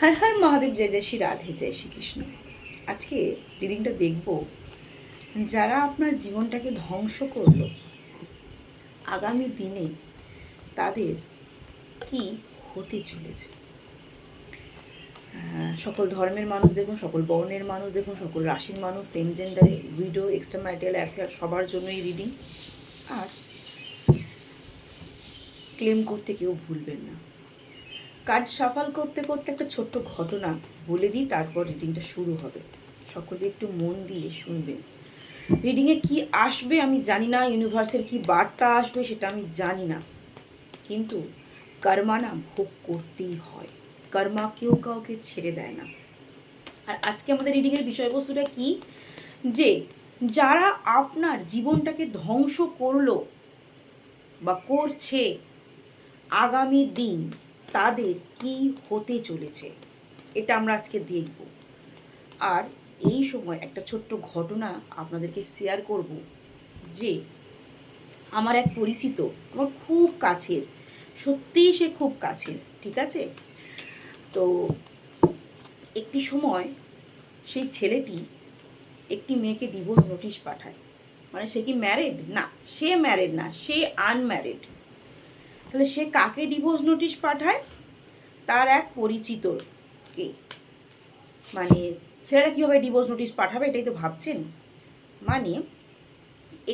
হর হর মহাদেব, জয় জয় শ্রী রাধে, জয় শ্রীকৃষ্ণ। আজকে রিডিংটা দেখব, যারা আপনার জীবনটাকে ধ্বংস করলো, আগামী দিনে তাদের কি হতে চলেছে। সকল ধর্মের মানুষ দেখুন, সকল বর্ণের মানুষ দেখুন, সকল রাশির মানুষ, সেম জেন্ডারে, উইডো, এক্সট্রা ম্যারিটাল অ্যাফেয়ার, সবার জন্যই রিডিং। আর ক্লেম করতে কেউ ভুলবেন না। কার্ড সাফাল করতে করতে একটা ছোট্ট ঘটনা বলে দিই, তারপর রিডিংটা শুরু হবে। সকলে একটু মন দিয়ে শুনবেন। রিডিংয়ে কি আসবে আমি জানি না, ইউনিভার্সের কি বার্তা আসবে সেটা আমি জানি না, কিন্তু কর্মা না ভোগ করতেই হয়। কর্মা কেউ কাউকে ছেড়ে দেয় না। আর আজকে আমাদের রিডিংয়ের বিষয়বস্তুটা কি, যে যারা আপনার জীবনটাকে ধ্বংস করলো বা করছে, আগামী দিন তাদের কি হতে চলেছে এটা আমরা আজকে দেখব। আর এই সময় একটা ছোট্ট ঘটনা আপনাদেরকে শেয়ার করব, যে আমার এক পরিচিত, আমার খুব কাছের, সত্যিই সে খুব কাছের, ঠিক আছে। তো একটি সময় সেই ছেলেটি একটি মেয়েকে ডিভোর্স নোটিশ পাঠায়। মানে সে কি ম্যারিড? না, সে ম্যারিড না, সে আনম্যারিড। তাহলে সে কাকে ডিভোর্স নোটিশ পাঠায়? তার এক পরিচিতকে। মানে ছেলেরা কীভাবে ডিভোর্স নোটিশ পাঠাবে এটাই তো ভাবছেন। মানে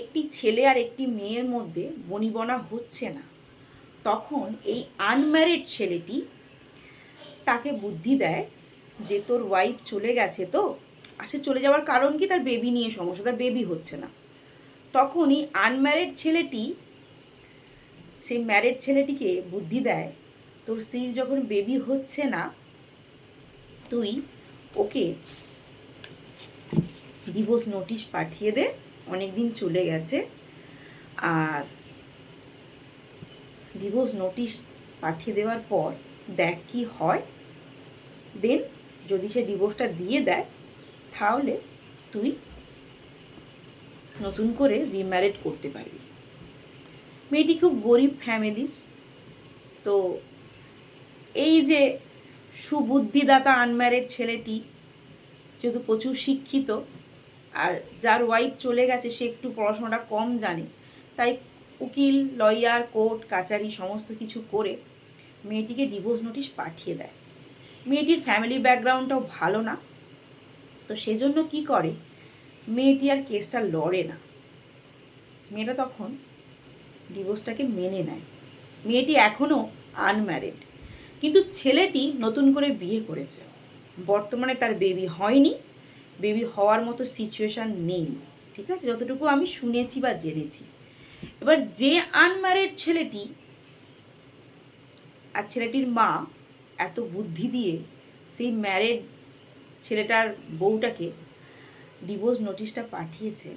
একটি ছেলে আর একটি মেয়ের মধ্যে বনিবনা হচ্ছে না, তখন এই আনম্যারিড ছেলেটি তাকে বুদ্ধি দেয় যে তোর ওয়াইফ চলে গেছে, তো আসে চলে যাওয়ার কারণ কি, তার বেবি নিয়ে সমস্যা, তার বেবি হচ্ছে না। তখন এই আনম্যারিড ছেলেটি সেই ম্যারিড ছেলেটিকে বুদ্ধি দেয়, তোর স্ত্রীর যখন বেবি হচ্ছে না, তুই ওকে ডিভোর্স নোটিশ পাঠিয়ে দে, অনেক দিন চলে গেছে। আর ডিভোর্স নোটিশ পাঠিয়ে দেওয়ার পর দেখ কি হয়, দেন যদি সে ডিভোর্সটা দিয়ে দেয় তাহলে তুই নতুন করে রিম্যারিড করতে পারবি। মেয়েটি খুব গরিব ফ্যামিলির। তো এই যে সুবুদ্ধিদাতা আনম্যারিড ছেলেটি যেহেতু প্রচুর শিক্ষিত, আর যার ওয়াইফ চলে গেছে সে একটু পড়াশোনাটা কম জানে, তাই উকিল, লয়ার, কোর্ট কাচারি সমস্ত কিছু করে মেয়েটিকে ডিভোর্স নোটিশ পাঠিয়ে দেয়। মেয়েটির ফ্যামিলি ব্যাকগ্রাউন্ডটাও ভালো না, তো সেজন্য কি করে, মেয়েটি আর কেসটা লড়ে না। মেয়েটা তখন ডিভোর্সটাকে মেনে নেয়। মেয়েটি এখনও আনম্যারিড, কিন্তু ছেলেটি নতুন করে বিয়ে করেছে। বর্তমানে তার বেবি হয়নি, বেবি হওয়ার মতো সিচুয়েশান নেই, ঠিক আছে, যতটুকু আমি শুনেছি বা জেনেছি। এবার যে আনম্যারিড ছেলেটি আর ছেলেটির মা এত বুদ্ধি দিয়ে সেই ম্যারিড ছেলেটার বউটাকে ডিভোর্স নোটিশটা পাঠিয়েছে,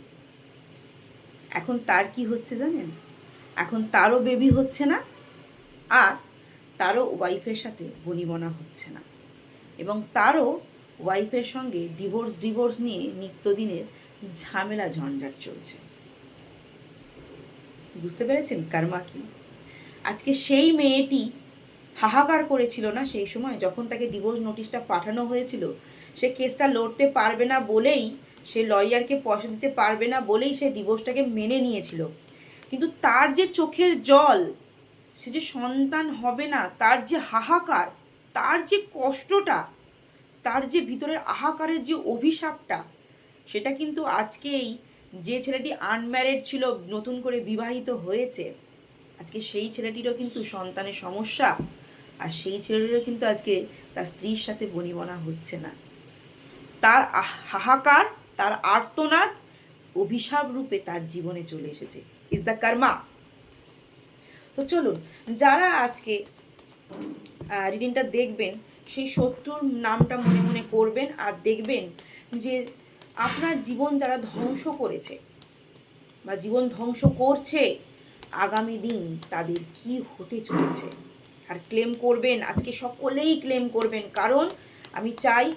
এখন তার কি হচ্ছে জানেন? এখন তারও বেবি হচ্ছে না, আর তারও ওয়াইফের সাথে বনিবনা হচ্ছে না, এবং তারও ওয়াইফের সঙ্গে ডিভোর্স নিয়ে নিত্যদিনের ঝামেলা ঝঞ্ঝাট চলছে। বুঝতে পেরেছেন কর্মা কি? আজকে সেই মেয়েটি হাহাকার করেছিল না সেই সময় যখন তাকে ডিভোর্স নোটিশটা পাঠানো হয়েছিল। সে কেসটা লড়তে পারবে না বলেই, সে লয়ারকে পয়সা দিতে পারবে না বলেই সে ডিভোর্সটাকে মেনে নিয়েছিল। কিন্তু তার যে চোখের জল, সে যে সন্তান হবে না, তার যে হাহাকার, তার যে কষ্টটা, তার যে ভিতরের আহাকারের যে অভিশাপটা, সেটা কিন্তু আজকেই যে ছেলেটি আনম্যারিড ছিল, নতুন করে বিবাহিত হয়েছে, আজকে সেই ছেলেটিরও কিন্তু সন্তানের সমস্যা, আর সেই ছেলেটিরও কিন্তু আজকে তার স্ত্রীর সাথে বনিবনা হচ্ছে না। তার হাহাকার, তার আর্তনাদ অভিশাপ রূপে তার জীবনে চলে এসেছে। ইজ দ্য কর্মা। তো চলুন, যারা আজকে রিডিংটা দেখবেন সেই শত্রুর নামটা মনে মনে করবেন, আর দেখবেন যে আপনার জীবন যারা ধ্বংস করেছে বা জীবন ধ্বংস করছে, আগামী দিন তাদের কি হতে চলেছে। আর ক্লেম করবেন, আজকে সকলেই ক্লেম করবেন, কারণ আমি চাই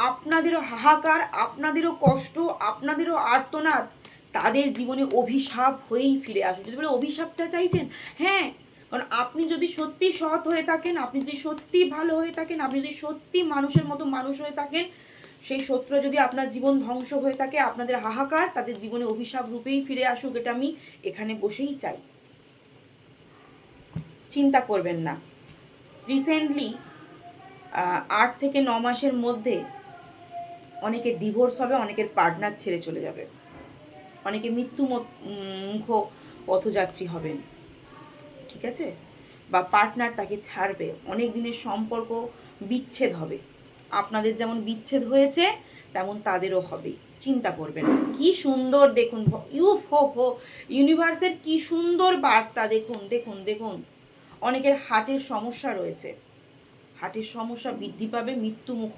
আপনাদেরও হাহাকার, আপনাদেরও কষ্ট, আপনাদেরও আর্তনাদ তাদের জীবনে অভিশাপ হয়েই ফিরে আসুক। যদি বলে অভিশাপটা চাইছেন, হ্যাঁ, কারণ আপনি যদি সত্যি সৎ হয়ে থাকেন, আপনি যদি সত্যি ভালো হয়ে থাকেন, আপনি যদি সত্যি মানুষের মতো মানুষ হয়ে থাকেন, সেই শত্রু যদি আপনার জীবন ধ্বংস হয়ে থাকে, আপনাদের হাহাকার তাদের জীবনে অভিশাপ রূপেই ফিরে আসুক, এটা আমি এখানে বসেই চাই। চিন্তা করবেন না। রিসেন্টলি 8 থেকে 9 মাসের মধ্যে অনেকের ডিভোর্স হবে, অনেকের পার্টনার ছেড়ে চলে যাবে, অনেকে মৃত্যু মুখ পথযাত্রী হবেন, ঠিক আছে, বা পার্টনার তাকে ছাড়বে, অনেক দিনের সম্পর্ক বিচ্ছেদ হবে। আপনাদের যেমন বিচ্ছেদ হয়েছে তেমন তাদেরও হবে। চিন্তা করবেন। কি সুন্দর দেখুন, ইউনিভার্সের কি সুন্দর বার্তা, দেখুন দেখুন দেখুন। অনেকের হার্টের সমস্যা রয়েছে, হার্টের সমস্যা বৃদ্ধি পাবে, মৃত্যুমুখ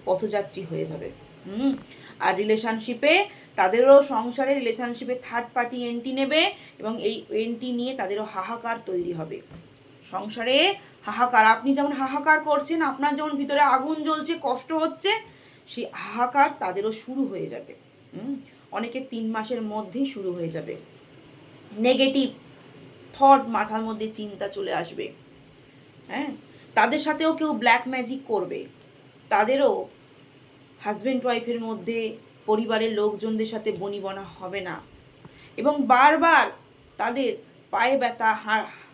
পথযাত্রী হয়ে যাবে। আর রিলেশনশিপে তাদেরও সংসারে রিলেশনশিপে থার্ড পার্টি এন্ট্রি নেবে এবং এই এন্ট্রি নিয়ে তাদেরও হাহাকার তৈরি হবে। সংসারে হাহাকার, আপনি যেমন হাহাকার করছেন, আপনার যেমন ভিতরে আগুন জ্বলছে, কষ্ট হচ্ছে, সেই হাহাকার তাদেরও শুরু হয়ে যাবে। অনেকে 3 মাসের মধ্যেই শুরু হয়ে যাবে। নেগেটিভ থট মাথার মধ্যে চিন্তা চলে আসবে। হ্যাঁ, তাদের সাথেও কেউ ব্ল্যাক ম্যাজিক করবে, তাদেরও হাজব্যান্ড ওয়াইফের মধ্যে পরিবারের লোকজনদের সাথে বনিবনা হবে না এবং বারবার তাদের পায়ে ব্যথা,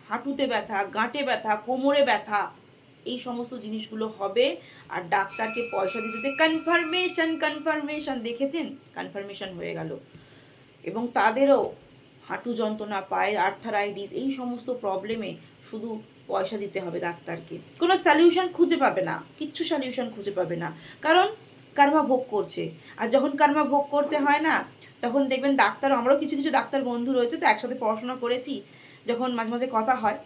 হাঁটুতে ব্যথা, গাঁটে ব্যথা, কোমরে ব্যথা, এই সমস্ত জিনিসগুলো হবে। আর ডাক্তারকে পয়সা দিতে কনফার্মেশন দেখেছেন, কনফার্মেশন হয়ে গেল। এবং তাদেরও হাঁটু যন্ত্রণা, পায়ের আর্থারাইটিস, এই সমস্ত প্রবলেমে শুধু পয়সা দিতে হবে ডাক্তারকে, কোনো সলিউশন খুঁজে পাবে না, কিচ্ছু সলিউশন খুঁজে পাবে না, কারণ কর্মা ভোগ করছে। আর যখন কর্মা ভোগ করতে হয় না, তখন দেখবেন ডাক্তার, আমরাও কিছু কিছু ডাক্তার বন্ধু রয়েছে, তো একসাথে পড়াশোনা করেছি, যখন মাঝে মাঝে কথা হয়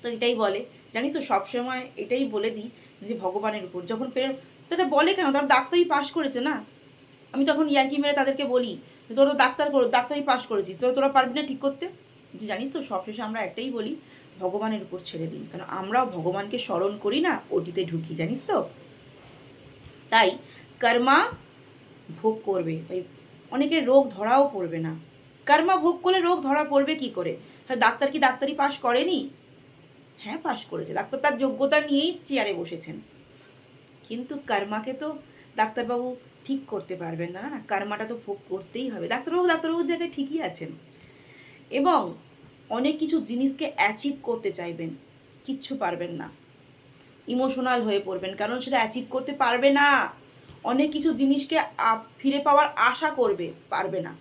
তো এটাই বলে, জানিস তো সবসময় এটাই বলে দিই যে ভগবানের উপর যখন তাদের বলে কেন, তারা ডাক্তারি পাশ করেছে না। আমি তখন ইয়ার্কি মেরে তাদেরকে বলি, তোরা ডাক্তারি পাশ করেছিস, তোরা পারবি না ঠিক করতে। যে জানিস তো সবশেষে আমরা একটাই বলি, ভগবানের উপর ছেড়ে দিন, কারণ আমরাও ভগবানকে স্মরণ করি না, ওটিতে ঢুকি, জানিস তো। তাই কর্মা ভোগ করবে, তাই অনেকের রোগ ধরাও পড়বে না। কর্মা ভোগ করলে রোগ ধরা পড়বে কি করে? ডাক্তার কি ডাক্তারি পাশ করেনি? হ্যাঁ, পাশ করেছে, ডাক্তার তার যোগ্যতা নিয়েই চেয়ারে বসেছেন, কিন্তু কর্মাকে তো ডাক্তারবাবু ঠিক করতে পারবেন না, না, কর্মাটা তো ভোগ করতেই হবে। ডাক্তারবাবুর জায়গায় ঠিকই আছেন এবং অনেক কিছু জিনিসকে অ্যাচিভ করতে চাইবেন, কিচ্ছু পারবেন না, ইমোশনাল হয়ে পড়বেন, কারণ সেটা অ্যাচিভ করতে পারবে না। অনেক কিছু জিনিসকে ফিরে পাওয়ার আশা করবে, পারবে না,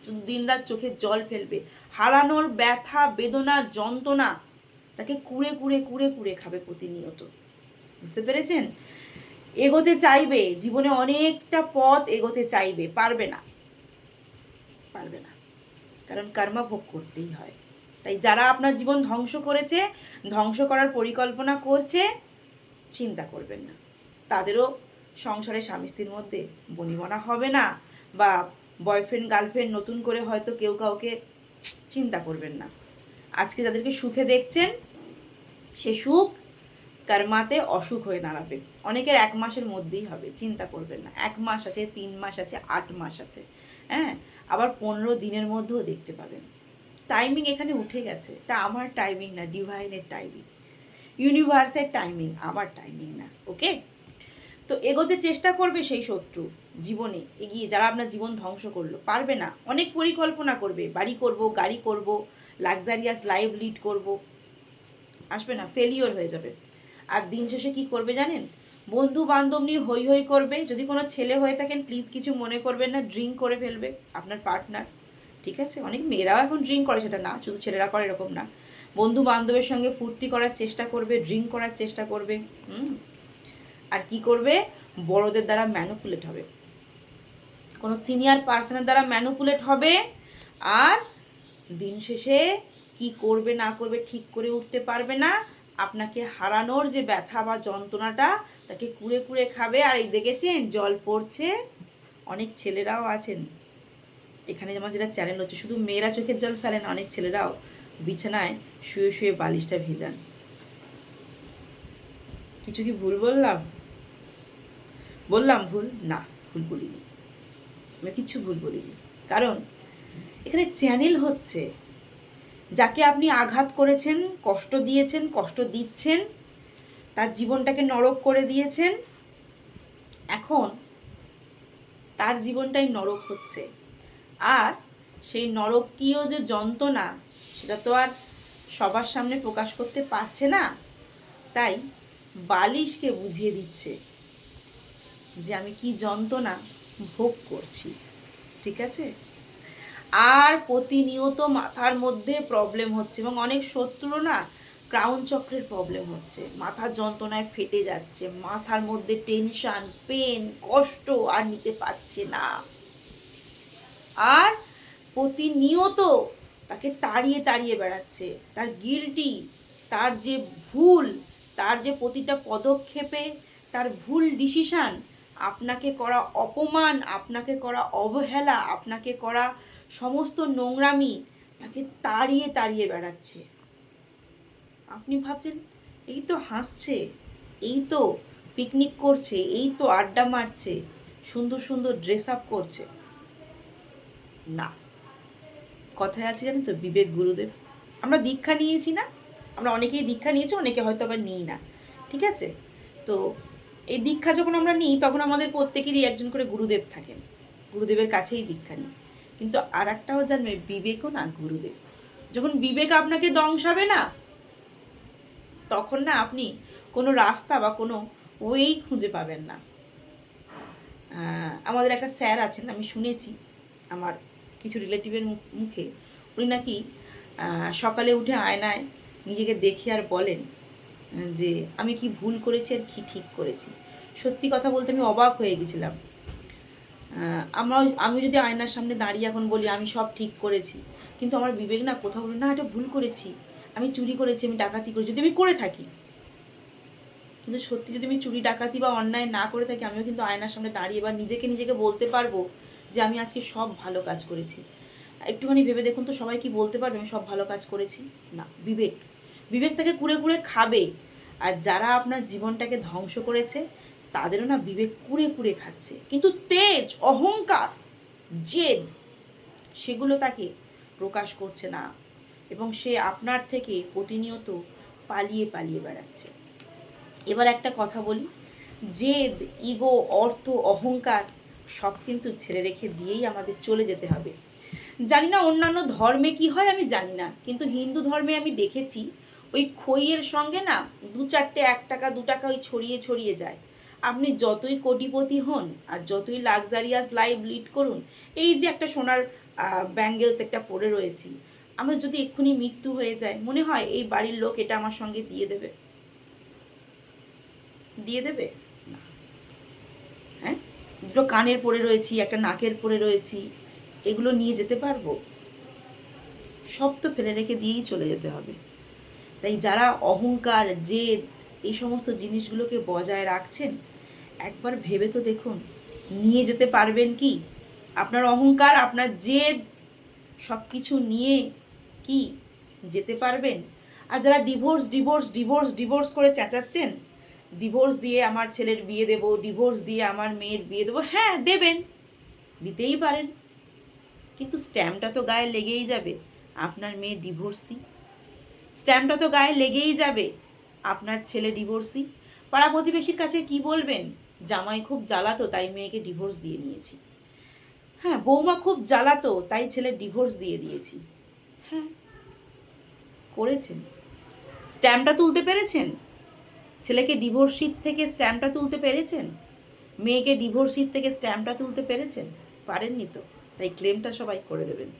শুধু দিনরাত চোখের জল ফেলবে। হারানোর ব্যথা, বেদনা, যন্ত্রণা তাকে কুড়ে কুড়ে কুড়ে কুড়ে খাবে প্রতিনিয়ত, বুঝতে পেরেছেন? এগোতে চাইবে, জীবনে অনেকটা পথ এগোতে চাইবে, পারবে না, পারবে না, কারণ কর্মা ভোগ করতেই হয়। তাই যারা আপনার জীবন ধ্বংস করেছে, ধ্বংস করার পরিকল্পনা করছে, চিন্তা করবেন না, তাদেরও সংসারে স্বামী স্ত্রীর মধ্যে বনিবনা হবে না, বা বয়ফ্রেন্ড গার্লফ্রেন্ড নতুন করে হয়তো কেউ কাউকে, চিন্তা করবেন না। আজকে যাদেরকে সুখে দেখছেন, সে সুখ কর্মাতে অসুখ হয়ে দাঁড়াবে। অনেকের 1 মাসের মধ্যেই হবে, চিন্তা করবেন না। 1 মাস আছে, 3 মাস আছে, 8 মাস আছে, হ্যাঁ, আবার 15 দিনের মধ্যেও দেখতে পাবেন। টাইমিং এখানে উঠে গেছে, এটা আমার টাইমিং না, ডিভাইনের টাইমিং, ইউনিভার্সের টাইমিং, আমার টাইমিং না। ওকে, তো এগোতে চেষ্টা করবে সেই শত্রু জীবনে এগিয়ে, যারা আপনার জীবন ধ্বংস করলো, পারবে না। অনেক পরিকল্পনা করবে, বাড়ি করব, গাড়ি করব, লাক্সারিয়াস লাইফ লিড করব, আসবে না, ফেলিওর হয়ে যাবে। আর দিন শেষে কী করবে জানেন? বন্ধু বান্ধব নিয়ে হই হই করবে। যদি কোনো ছেলে হয়ে থাকেন প্লিজ কিছু মনে করবেন না, ড্রিঙ্ক করে ফেলবে আপনার পার্টনার, ঠিক আছে? অনেক মেয়েরাও এখন ড্রিঙ্ক করে, সেটা না শুধু ছেলেরা করে এরকম না। বন্ধু বান্ধবের সঙ্গে ফুর্তি করার চেষ্টা করবে, ড্রিঙ্ক করার চেষ্টা করবে, আর কি করবে? বড়দের দ্বারা ম্যানুপুলেট হবে, কোনো সিনিয়র পার্সনের দ্বারা ম্যানুপুলেট হবে। আর দিন শেষে কি করবে না করবে ঠিক করে উঠতে পারবে না। আপনাকে হারানোর যে ব্যথা বা যন্ত্রণাটা, তাকে কুড়ে কুড়ে খাবে। আর এই দেখেছেন জল পড়ছে, অনেক ছেলেরাও আছেন এখানে, যেমন যেটা চ্যানেল হচ্ছে, শুধু মেয়েরা চোখের জল ফেলে না, অনেক ছেলেরাও বিছানায় শুয়ে শুয়ে বালিশটা ভেজান। কিছু কি ভুল বললাম? ভুল না, ভুল বলিনি, আমি কিচ্ছু ভুল বলিনি, কারণ এখানে চ্যানেল হচ্ছে, যাকে আপনি আঘাত করেছেন, কষ্ট দিয়েছেন, কষ্ট দিচ্ছেন, তার জীবনটাকে নরক করে দিয়েছেন, এখন তার জীবনটাই নরক হচ্ছে। আর সেই নরকীয় যে যন্ত্রণা, সেটা তো আর সবার সামনে প্রকাশ করতে পারছে না, তাই বালিশকে বুঝিয়ে দিচ্ছে যে আমি কি যন্ত্রণা ভোগ করছি। ঠিক আছে? আর প্রতিনিয়ত মাথার মধ্যে প্রবলেম হচ্ছে, এবং অনেক শত্রু না ক্রাউন চক্রের প্রবলেম হচ্ছে, মাথার যন্ত্রণায় ফেটে যাচ্ছে, মাথার মধ্যে টেনশন, পেন, কষ্ট আর নিতে পারছে না, আর প্রতিনিয়ত তাকে তাড়িয়ে তাড়িয়ে বেড়াচ্ছে। তার গিল্টি, তার যে ভুল, তার যে প্রতিটা পদক্ষেপে তার ভুল ডিসিশান, আপনাকে করা অপমান, আপনাকে করা অবহেলা, আপনাকে করা সমস্ত নোংরামি, তাকে তাড়িয়ে তাড়িয়ে বেড়াচ্ছে। আপনি ভাবছেন এই তো হাসছে, এই তো পিকনিক করছে, এই তো আড্ডা মারছে, সুন্দর সুন্দর ড্রেস আপ করছে। না, কথায় আছে জানেন তো, বিবেক গুরুদেব। আমরা দীক্ষা নিয়েছি না, আমরা অনেকেই দীক্ষা নিয়েছি, অনেকে হয়তো আবার নিই না। ঠিক আছে? তো এই দীক্ষা যখন আমরা নিই, তখন আমাদের প্রত্যেকেরই একজন করে গুরুদেব থাকেন, গুরুদেবের কাছেই দীক্ষা নিই। কিন্তু আর একটাও জানবে, বিবেকও না গুরুদেব। যখন বিবেক আপনাকে দংশাবে না, তখন না আপনি কোনো রাস্তা বা কোনো ওয়েই খুঁজে পাবেন না। আমাদের একটা স্যার আছেন, আমি শুনেছি আমার কিছু রিলেটিভের মুখে, উনি নাকি সকালে উঠে আয়নায় নিজেকে দেখে আর বলেন যে আমি কি ভুল করেছি আর কি ঠিক করেছি। সত্যি কথা বলতে আমি অবাক হয়ে গেছিলাম। আমি যদি আয়নার সামনে দাঁড়িয়ে এখন বলি আমি সব ঠিক করেছি, কিন্তু আমার বিবেক না কোথাও বলে না এটা ভুল করেছি, আমি চুরি করেছি, আমি ডাকাতি করেছি, যদি আমি করে থাকি। কিন্তু সত্যি যদি আমি চুরি ডাকাতি বা অন্যায় না করে থাকি, আমিও কিন্তু আয়নার সামনে দাঁড়িয়ে বা নিজেকে বলতে পারবো যে আমি আজকে সব ভালো কাজ করেছি। একটুখানি ভেবে দেখুন তো, সবাই কি বলতে পারবে আমি সব ভালো কাজ করেছি? না, বিবেক তাকে কুড়ে কুড়ে খাবে। আর যারা আপনার জীবনটাকে ধ্বংস করেছে, তাদেরও না বিবেক কুড়ে কুড়ে খাচ্ছে। কিন্তু তেজ, অহংকার, জেদ, সেগুলো তাকে প্রকাশ করছে না, এবং সে আপনার থেকে প্রতিনিয়ত পালিয়ে পালিয়ে বেড়াচ্ছে। এবার একটা কথা বলি, জেদ, ইগো, অর্থ, অহংকার সব কিন্তু ছেড়ে রেখে দিয়েই আমাদের চলে যেতে হবে। জানি না অন্যান্য ধর্মে কি হয়, আমি জানি না, কিন্তু হিন্দু ধর্মে আমি দেখেছি ওই খইয়ের সঙ্গে না 2-4টে 1 টাকা 2 টাকা ওই ছড়িয়ে ছড়িয়ে যায়। আপনি যতই কোটিপতি হন আর যতই লাক্সারিয়াস লাইফ লিড করুন, এই যে একটা সোনার ব্যাঙ্গেলস একটা পরে রয়েছি, আমার যদি এক্ষুনি মৃত্যু হয়ে যায়, মনে হয় এই বাড়ির লোক এটা আমার সঙ্গে দিয়ে দেবে? দিয়ে দেবে না। হ্যাঁ, দুটো কানের পরে রয়েছি, একটা নাকের পরে রয়েছি, এগুলো নিয়ে যেতে পারবো? সব তো ফেলে রেখে দিয়েই চলে যেতে হবে। তাই যারা অহংকার, জেদ, এই সমস্ত জিনিসগুলোকে বজায় রাখছেন, একবার ভেবে তো দেখুন নিয়ে যেতে পারবেন কি? আপনার অহংকার, আপনার জেদ সব কিছু নিয়ে কি যেতে পারবেন? আর যারা ডিভোর্স ডিভোর্স ডিভোর্স ডিভোর্স করে চেঁচাচ্ছেন, ডিভোর্স দিয়ে আমার ছেলের বিয়ে দেবো, ডিভোর্স দিয়ে আমার মেয়ের বিয়ে দেবো, হ্যাঁ দেবেন, দিতেই পারেন, কিন্তু স্ট্যাম্পটা তো গায়ে লেগেই যাবে আপনার মেয়ে ডিভোর্সি, স্ট্যাম্পটা তো গায়ে লেগেই যাবে আপনার ছেলে ডিভোর্সি। পাড়া প্রতিবেশীর কাছে কি বলবেন? জামাই খুব জ্বালাতো তাই মেয়েকে ডিভোর্স দিয়ে নিয়েছি। হ্যাঁ, বৌমা খুব জ্বালাতো তাই ছেলে ডিভোর্স দিয়ে দিয়েছি। হ্যাঁ, করেছেন। স্ট্যাম্পটা তুলতে পেরেছেন? ছেলেকে ডিভোর্স শিট থেকে স্ট্যাম্পটা তুলতে পেরেছেন? মেয়েকে ডিভোর্স শিট থেকে স্ট্যাম্পটা তুলতে পেরেছেন? পারেননি তো, তাই ক্লেমটা সবাই করে দেবেন।